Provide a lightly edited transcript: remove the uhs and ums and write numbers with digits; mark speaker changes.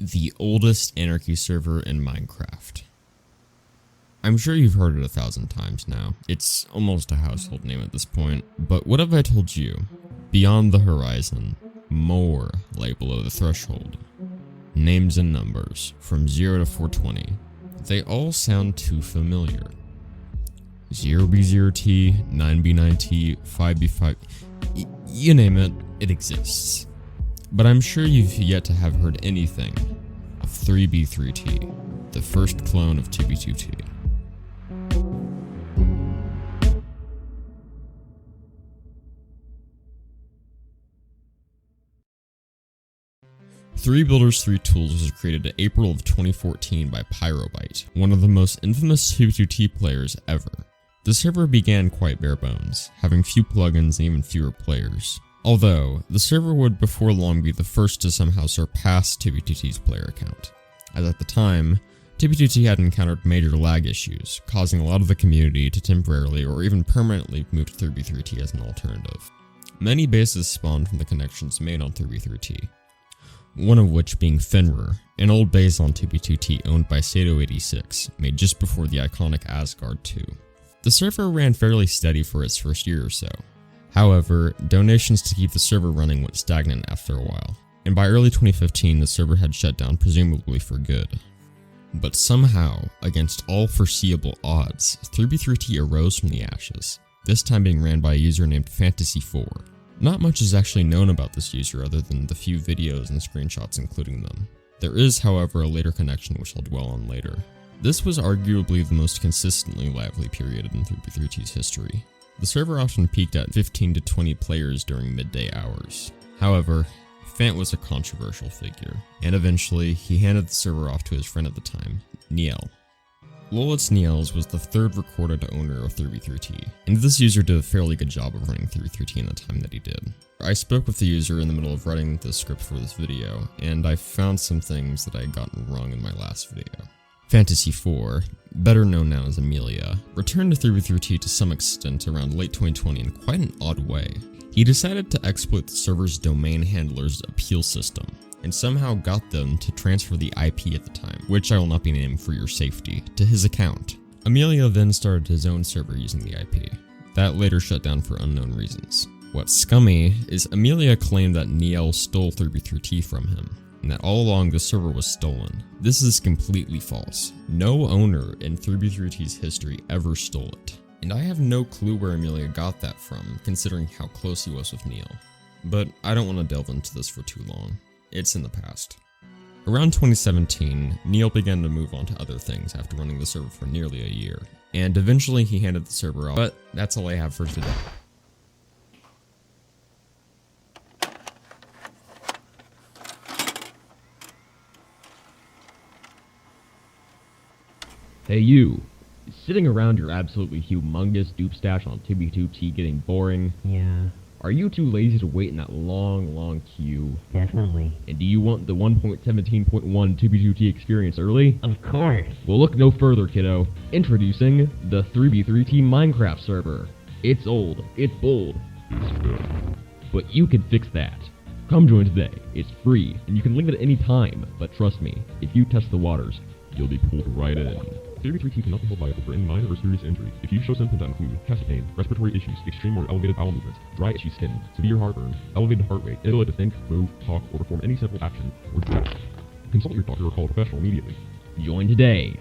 Speaker 1: the oldest anarchy server in Minecraft. I'm sure you've heard it 1,000 times now. It's almost a household name at this point, but what have I told you? Beyond the horizon, more lay below the threshold. Names and numbers, from 0 to 420. They all sound too familiar. 0b0t, 9b9t, 5b5, you name it, it exists. But I'm sure you've yet to have heard anything of 3b3t, the first clone of 2b2t. Three Builders, Three Tools was created in April of 2014 by Pyrobyte, one of the most infamous 2b2t players ever. The server began quite bare bones, having few plugins and even fewer players. Although, the server would before long be the first to somehow surpass 2b2t's player count, as at the time, 2b2t had encountered major lag issues, causing a lot of the community to temporarily or even permanently move to 3b3t as an alternative. Many bases spawned from the connections made on 3b3t. One of which being Fenrir, an old base on 2b2t owned by Sato86, made just before the iconic Asgard 2. The server ran fairly steady for its first year or so. However, donations to keep the server running went stagnant after a while, and by early 2015 the server had shut down presumably for good. But somehow, against all foreseeable odds, 3b3t arose from the ashes, this time being ran by a user named Fantasy4. Not much is actually known about this user other than the few videos and screenshots including them. There is, however, a later connection which I'll dwell on later. This was arguably the most consistently lively period in 3b3t's history. The server often peaked at 15 to 20 players during midday hours. However, Fant was a controversial figure, and eventually he handed the server off to his friend at the time, Niel. Lolitz Niels was the third recorded owner of 3b3t, and this user did a fairly good job of running 3b3t in the time that he did. I spoke with the user in the middle of writing the script for this video, and I found some things that I had gotten wrong in my last video. Fantasy4, better known now as Amelia, returned to 3b3t to some extent around late 2020 in quite an odd way. He decided to exploit the server's domain handler's appeal system, and somehow got them to transfer the IP at the time, which I will not be naming for your safety, to his account. Amelia then started his own server using the IP. That later shut down for unknown reasons. What's scummy is Amelia claimed that Niel stole 3b3t from him, and that all along the server was stolen. This is completely false. No owner in 3b3t's history ever stole it. And I have no clue where Amelia got that from, considering how close he was with Niel. But I don't want to delve into this for too long. It's in the past. Around 2017, Niel began to move on to other things after running the server for nearly a year, and eventually he handed the server off, but that's all I have for today.
Speaker 2: Hey you, is sitting around your absolutely humongous dupe stash on 2b2t getting boring?
Speaker 3: Yeah,
Speaker 2: Are you too lazy to wait in that long queue?
Speaker 3: definitely.
Speaker 2: And do you want the 1.17.1 2b2t experience early?
Speaker 3: Of course.
Speaker 2: Well, look no further, kiddo. Introducing the 3b3t Minecraft server. It's old, it's bold, but you can fix that. Come join today. It's free, and you can leave it at any time, but trust me, if you test the waters, you'll be pulled right in.
Speaker 4: 3b3t cannot be held liable for any minor or serious injuries if you show symptoms that include chest pain, respiratory issues, extreme or elevated bowel movements, dry itchy skin, severe heartburn, elevated heart rate, inability to think, move, talk, or perform any simple action, or death. Consult your doctor or call a professional immediately.
Speaker 2: Join today.